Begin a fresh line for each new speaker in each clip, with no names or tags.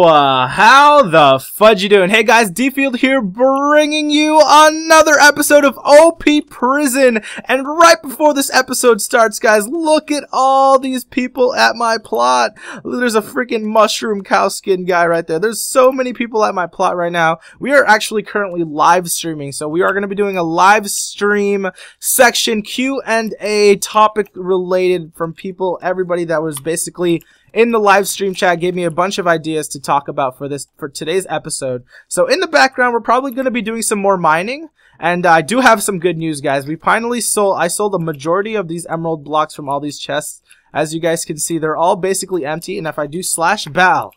How the fudge you doing? Hey guys, DField here, bringing you another episode of OP Prison. And right before this episode starts, guys, look at all these people at my plot. There's a freaking mushroom cow skin guy right there. There's so many people at my plot right now. We are actually currently live streaming, so we are going to be doing a live stream section Q&A topic related from people, everybody that was basically in the live stream chat gave me a bunch of ideas to talk about for today's episode. So in the background, we're probably going to be doing some more mining, and I do have some good news, guys. We finally I sold the majority of these emerald blocks from all these chests. As you guys can see, they're all basically empty, and if I do /bal,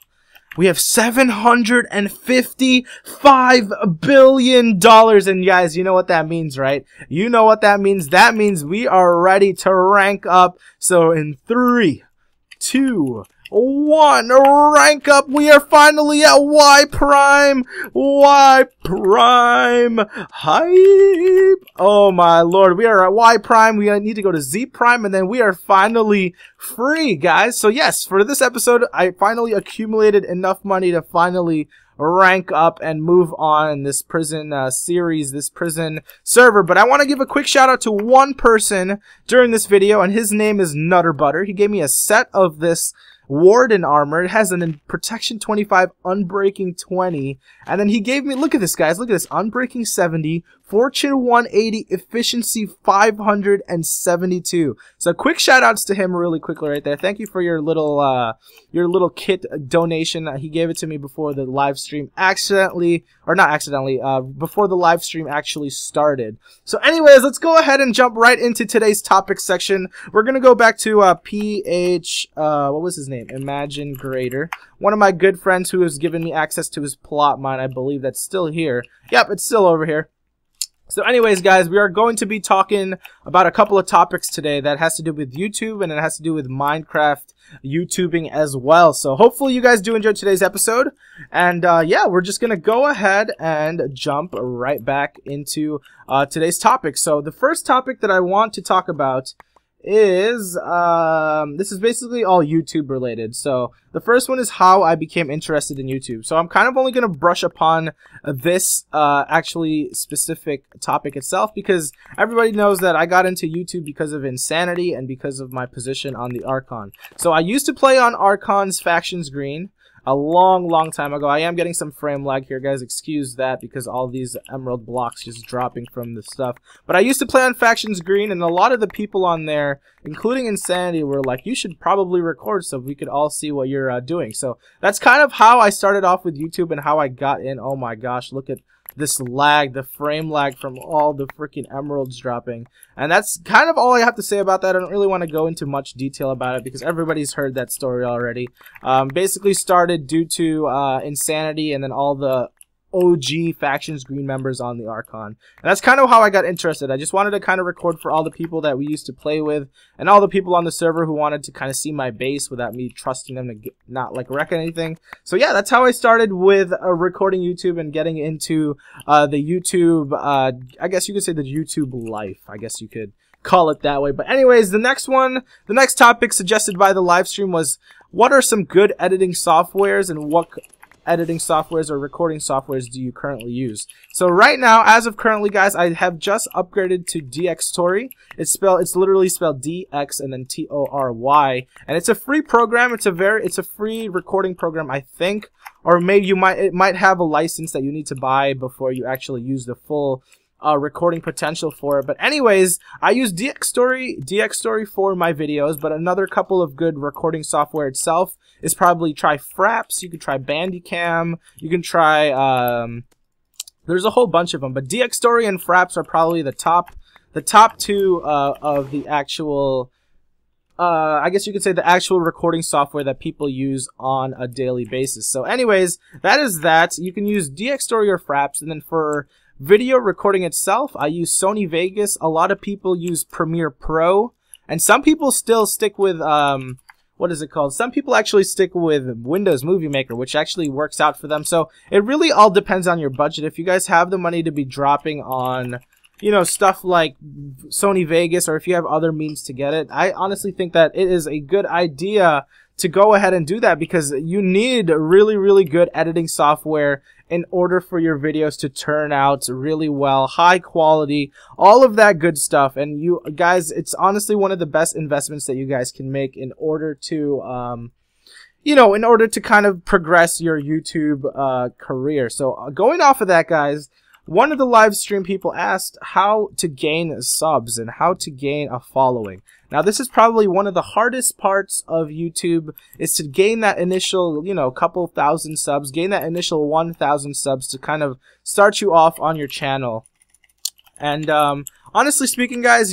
we have $755 billion, and guys, you know what that means, right? You know what that means. That means we are ready to rank up. So in 3, 2, 1, rank up. We are finally at Y prime. Y prime hype. Oh my lord, we are at Y prime. We need to go to Z prime, and then we are finally free, guys. So yes, for this episode, I finally accumulated enough money to finally rank up and move on in this prison series, this prison server. But I want to give a quick shout out to one person during this video, and his name is Nutterbutter. He gave me a set of this Warden armor. It has an protection 25, unbreaking 20, and then he gave me, look at this, guys, look at this, unbreaking 70, fortune 180, efficiency 572. So quick shout outs to him really quickly right there. Thank you for your little kit donation. He gave it to me before the live stream before the live stream actually started. So anyways, let's go ahead and jump right into today's topic section. We're gonna go back to what was his name? Imagine Greater. One of my good friends who has given me access to his plot mine. I believe that's still here. Yep, it's still over here. So anyways, guys, we are going to be talking about a couple of topics today that has to do with YouTube, and it has to do with Minecraft YouTubing as well. So hopefully you guys do enjoy today's episode. And yeah, we're just going to go ahead and jump right back into today's topic. So the first topic that I want to talk about is this is basically all YouTube related. So the first one is how I became interested in YouTube. So I'm kind of only going to brush upon this actually specific topic itself, because everybody knows that I got into YouTube because of insanity and because of my position on TheArchon. So I used to play on Archon's Factions Green a long time ago. I am getting some frame lag here, guys. Excuse that, because all these emerald blocks just dropping from the stuff. But I used to play on Factions Green, and a lot of the people on there, including Insanity, were like, you should probably record so we could all see what you're doing. So that's kind of how I started off with YouTube and how I got in. Oh my gosh, look at this lag, the frame lag from all the freaking emeralds dropping. And that's kind of all I have to say about that. I don't really want to go into much detail about it because everybody's heard that story already. Basically started due to Insanity and then all the OG Factions Green members on TheArchon. And that's kind of how I got interested. I just wanted to kind of record for all the people that we used to play with and all the people on the server who wanted to kind of see my base without me trusting them to not like wreck anything. So yeah, that's how I started with recording YouTube and getting into the YouTube, I guess you could say the YouTube life. I guess you could call it that way. But anyways, the next topic suggested by the live stream was, what are some good editing softwares and what editing softwares or recording softwares do you currently use? So right now, as of currently, guys, I have just upgraded to DxTory. It's literally spelled DX and then TORY, and it's a free program. It's a free recording program, I think, or maybe it might have a license that you need to buy before you actually use the full recording potential for it. But anyways, I use DxTory for my videos, but another couple of good recording software itself is probably try Fraps. You could try Bandicam. You can try there's a whole bunch of them, but DxTory and Fraps are probably the top two of the actual I guess you could say the actual recording software that people use on a daily basis. So anyways, that is that. You can use DxTory or Fraps, and then for video recording itself, I use Sony Vegas. A lot of people use Premiere Pro, and some people still stick with what is it called? Some people actually stick with Windows Movie Maker, which actually works out for them. So it really all depends on your budget. If you guys have the money to be dropping on, you know, stuff like Sony Vegas, or if you have other means to get it, I honestly think that it is a good idea to go ahead and do that, because you need really, really good editing software in order for your videos to turn out really well, high quality, all of that good stuff. And you guys, it's honestly one of the best investments that you guys can make in order to, you know, in order to kind of progress your YouTube career. So going off of that, guys, one of the live stream people asked how to gain subs and how to gain a following. Now, this is probably one of the hardest parts of YouTube, is to gain that initial, you know, couple thousand subs, gain that initial 1,000 subs to kind of start you off on your channel. And honestly speaking, guys,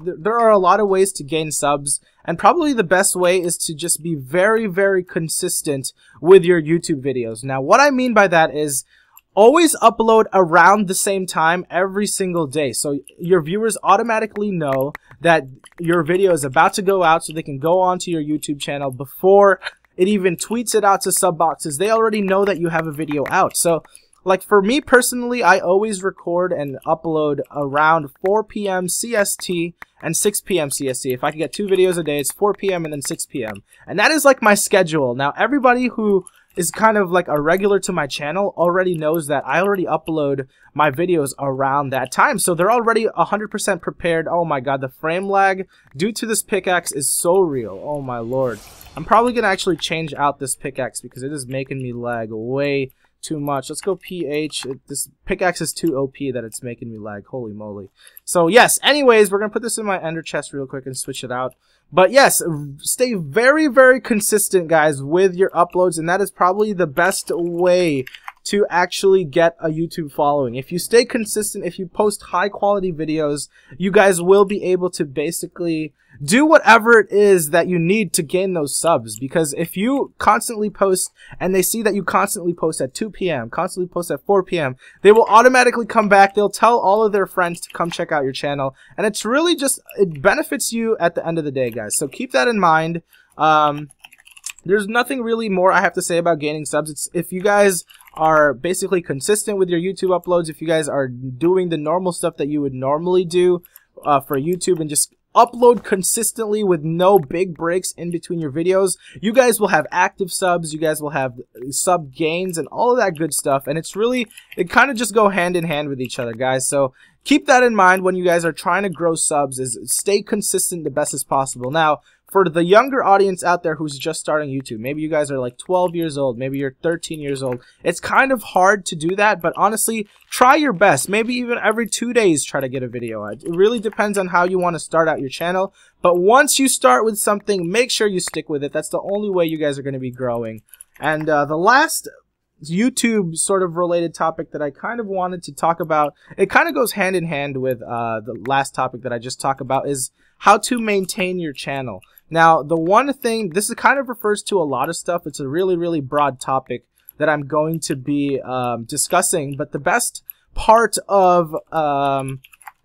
there are a lot of ways to gain subs, and probably the best way is to just be very, very consistent with your YouTube videos. Now, what I mean by that is always upload around the same time every single day, so your viewers automatically know that your video is about to go out, so they can go onto your YouTube channel before it even tweets it out to sub boxes. They already know that you have a video out. So like for me personally, I always record and upload around 4 p.m. CST and 6 p.m. CST. If I can get 2 videos a day, it's 4 p.m. and then 6 p.m. And that is like my schedule. Now, everybody who is kind of like a regular to my channel already knows that I already upload my videos around that time. So they're already 100% prepared. Oh my god, the frame lag due to this pickaxe is so real. Oh my lord. I'm probably going to actually change out this pickaxe because it is making me lag way too much. Let's go PH. This pickaxe is too OP that it's making me lag. Holy moly. So yes, anyways, we're going to put this in my ender chest real quick and switch it out. But yes, stay very, very consistent, guys, with your uploads, and that is probably the best way to actually get a YouTube following. If you stay consistent, if you post high quality videos, you guys will be able to basically do whatever it is that you need to gain those subs. Because if you constantly post and they see that you constantly post at 2 p.m., constantly post at 4 p.m., they will automatically come back. They'll tell all of their friends to come check out your channel. And it's really just, it benefits you at the end of the day, guys. So keep that in mind. There's nothing really more I have to say about gaining subs. It's if you guys are basically consistent with your YouTube uploads, if you guys are doing the normal stuff that you would normally do for YouTube and just upload consistently with no big breaks in between your videos, you guys will have active subs, you guys will have sub gains and all of that good stuff. And it's really, it kind of just go hand in hand with each other, guys. So keep that in mind when you guys are trying to grow subs, is stay consistent the best as possible. Now, for the younger audience out there who's just starting YouTube, maybe you guys are like 12 years old, maybe you're 13 years old, it's kind of hard to do that, but honestly, try your best. Maybe even every 2 days try to get a video out. It really depends on how you want to start out your channel, but once you start with something, make sure you stick with it. That's the only way you guys are going to be growing. And the last YouTube sort of related topic that I kind of wanted to talk about, it kind of goes hand in hand with the last topic that I just talked about, is how to maintain your channel. Now, the one thing, this kind of refers to a lot of stuff. It's a really, really broad topic that I'm going to be discussing, but the best part of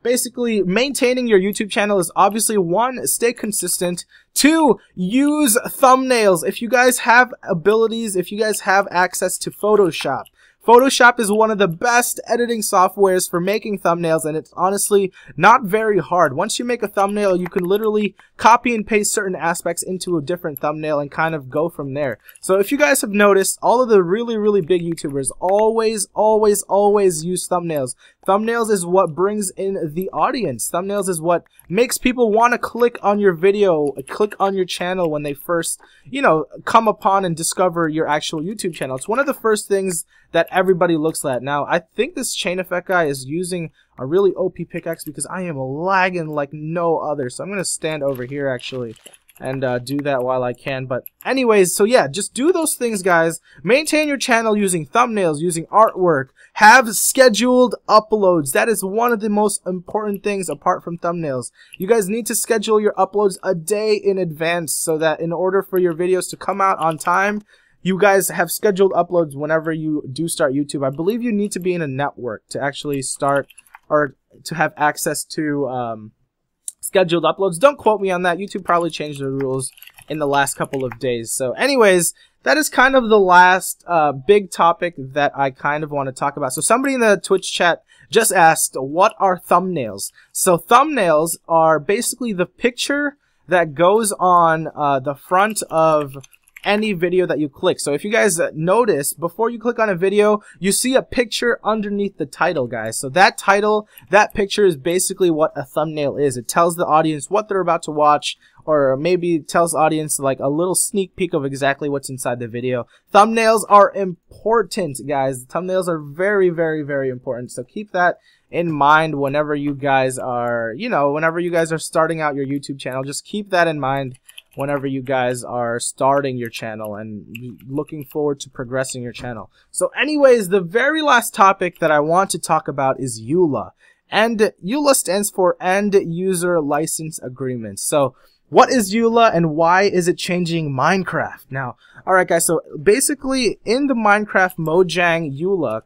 basically maintaining your YouTube channel is obviously, 1, stay consistent, 2, use thumbnails. If you guys have abilities, if you guys have access to Photoshop, Photoshop is one of the best editing softwares for making thumbnails, and it's honestly not very hard. Once you make a thumbnail, you can literally copy and paste certain aspects into a different thumbnail and kind of go from there. So if you guys have noticed, all of the really, really big YouTubers always use thumbnails. Thumbnails is what brings in the audience. Thumbnails is what makes people want to click on your video, click on your channel when they first, you know, come upon and discover your actual YouTube channel. It's one of the first things that everybody looks at. Now, I think this chain effect guy is using a really OP pickaxe because I am lagging like no other. So I'm going to stand over here actually and do that while I can. But anyways, so yeah, just do those things, guys. Maintain your channel using thumbnails, using artwork. Have scheduled uploads. That is one of the most important things apart from thumbnails. You guys need to schedule your uploads a day in advance so that in order for your videos to come out on time, you guys have scheduled uploads whenever you do start YouTube. I believe you need to be in a network to actually start or to have access to scheduled uploads. Don't quote me on that. YouTube probably changed the rules in the last couple of days. So anyways, that is kind of the last big topic that I kind of want to talk about. So somebody in the Twitch chat just asked, what are thumbnails? So thumbnails are basically the picture that goes on the front of any video that you click. So if you guys notice, before you click on a video, you see a picture underneath the title, guys. So that title, that picture is basically what a thumbnail is. It tells the audience what they're about to watch, or maybe tells the audience like a little sneak peek of exactly what's inside the video. Thumbnails are important, guys. Thumbnails are very, very, very important. So keep that in mind whenever you guys are, whenever you guys are starting out your YouTube channel. Just keep that in mind whenever you guys are starting your channel and looking forward to progressing your channel. So anyways, the very last topic that I want to talk about is EULA. And EULA stands for End User License Agreements. So what is EULA and why is it changing Minecraft? Now, alright guys, so basically in the Minecraft Mojang EULA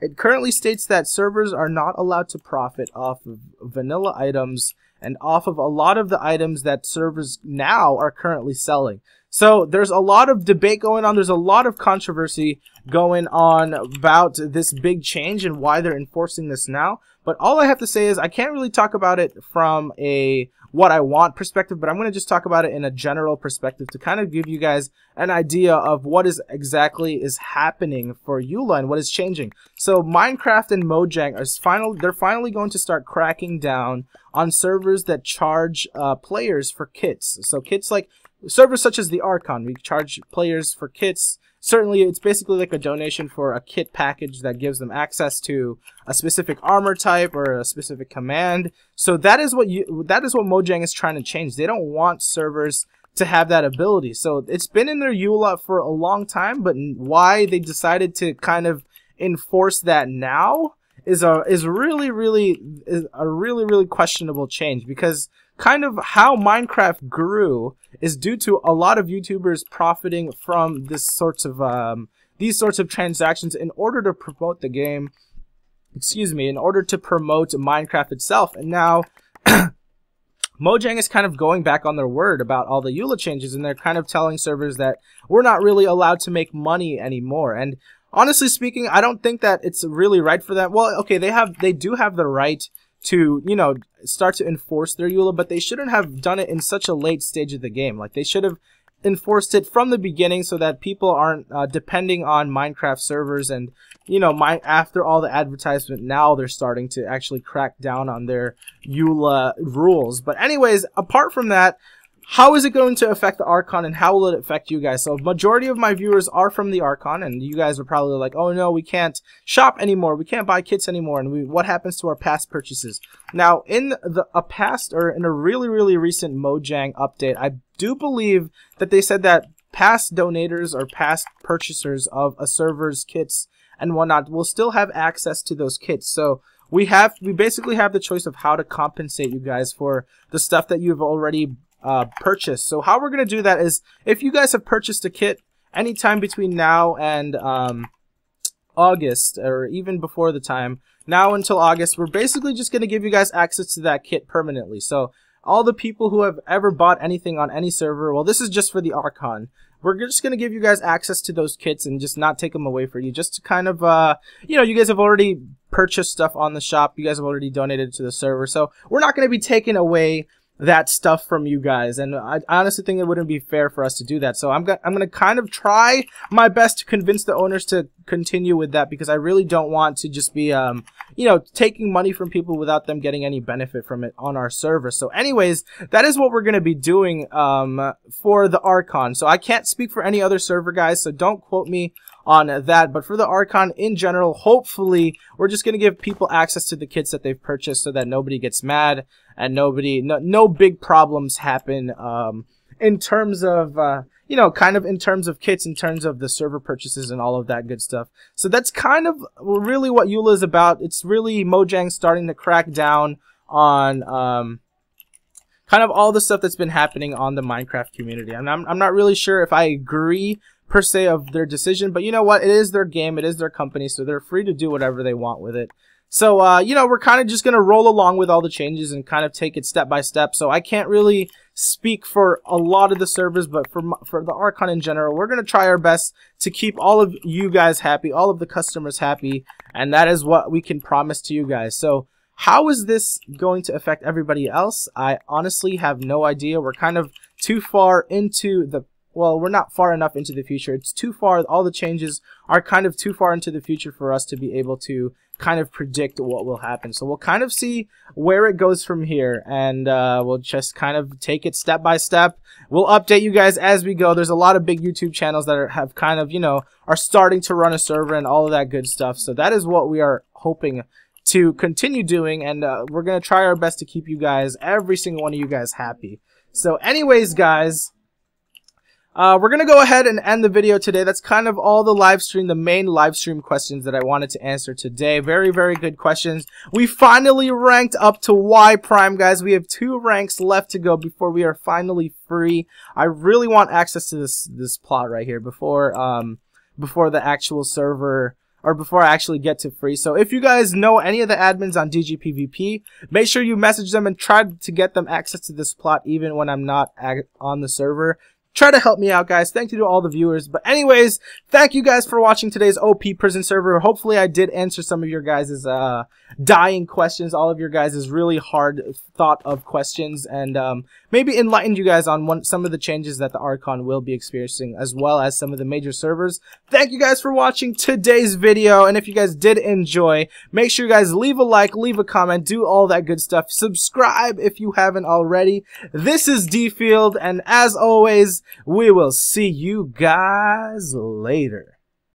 it currently states that servers are not allowed to profit off of vanilla items and off of a lot of the items that servers now are currently selling. So there's a lot of debate going on. There's a lot of controversy going on about this big change and why they're enforcing this now. But all I have to say is I can't really talk about it from a what I want perspective, but I'm going to just talk about it in a general perspective to kind of give you guys an idea of what is exactly happening for EULA and what is changing. So Minecraft and Mojang they're finally going to start cracking down on servers that charge players for kits. So kits like servers such as TheArchon, we charge players for kits. Certainly, it's basically like a donation for a kit package that gives them access to a specific armor type or a specific command. So that is what Mojang is trying to change. They don't want servers to have that ability. So it's been in their EULA for a long time, but why they decided to kind of enforce that now is a really questionable change, because kind of how Minecraft grew is due to a lot of YouTubers profiting from these sorts of transactions in order to promote the game, in order to promote Minecraft itself. And now Mojang is kind of going back on their word about all the EULA changes, and they're kind of telling servers that we're not really allowed to make money anymore. And honestly speaking, I don't think that it's really right for them. Well, okay, they do have the right to, start to enforce their EULA, but they shouldn't have done it in such a late stage of the game. Like, they should have enforced it from the beginning so that people aren't depending on Minecraft servers. And, after all the advertisement, now they're starting to actually crack down on their EULA rules. But anyways, apart from that, how is it going to affect the Archon, and how will it affect you guys? So majority of my viewers are from the Archon, and you guys are probably like, oh no, we can't shop anymore, we can't buy kits anymore, and what happens to our past purchases? Now, in a really recent Mojang update, I do believe that they said that past donators or past purchasers of a server's kits and whatnot will still have access to those kits. So we basically have the choice of how to compensate you guys for the stuff that you've already purchase. So how we're going to do that is, if you guys have purchased a kit anytime between now and August, or even before the time, now until August, we're basically just going to give you guys access to that kit permanently. So all the people who have ever bought anything on any server, well, this is just for the Archon, we're just going to give you guys access to those kits and just not take them away for you, just to kind of, you guys have already purchased stuff on the shop, you guys have already donated to the server, so we're not going to be taking away that stuff from you guys, and I honestly think it wouldn't be fair for us to do that. So I'm gonna kind of try my best to convince the owners to continue with that, because I really don't want to just be taking money from people without them getting any benefit from it on our server. So anyways, that is what we're gonna be doing for the Archon. So I can't speak for any other server, guys, so don't quote me on that, but for the Archon in general, hopefully we're just going to give people access to the kits that they've purchased so that nobody gets mad and no big problems happen in terms of in terms of kits, in terms of the server purchases and all of that good stuff. So that's kind of really what EULA is about. It's really Mojang starting to crack down on kind of all the stuff that's been happening on the Minecraft community. And I'm not really sure if I agree per se of their decision, but you know what, it is their game, it is their company, so they're free to do whatever they want with it. So we're kind of just gonna roll along with all the changes and kind of take it step by step. So I can't really speak for a lot of the servers, but for the Archon in general, we're gonna try our best to keep all of you guys happy, all of the customers happy, and that is what we can promise to you guys. So How is this going to affect everybody else? I honestly have no idea. We're kind of too far into the, well, we're not far enough into the future. It's too far. All the changes are kind of too far into the future for us to be able to kind of predict what will happen. So we'll kind of see where it goes from here, and we'll just kind of take it step by step. We'll update you guys as we go. There's a lot of big YouTube channels that have kind of, you know, are starting to run a server and all of that good stuff. So that is what we are hoping to continue doing, and we're going to try our best to keep you guys, every single one of you guys, happy. So anyways, guys, we're going to go ahead and end the video today. That's kind of all the main live stream questions that I wanted to answer today. Very, very good questions. We finally ranked up to Y Prime, guys. We have 2 ranks left to go before we are finally free. I really want access to this plot right here before the actual server, or before I actually get to free. So if you guys know any of the admins on DGPVP, make sure you message them and try to get them access to this plot even when I'm not on the server. Try to help me out, guys. Thank you to all the viewers. But anyways, thank you guys for watching today's OP prison server. Hopefully I did answer some of your guys' dying questions, all of your guys' really hard thought of questions, and maybe enlightened you guys on some of the changes that the Archon will be experiencing, as well as some of the major servers. Thank you guys for watching today's video, and if you guys did enjoy, make sure you guys leave a like, leave a comment, do all that good stuff. Subscribe if you haven't already. This is DField, and as always, we will see you guys later.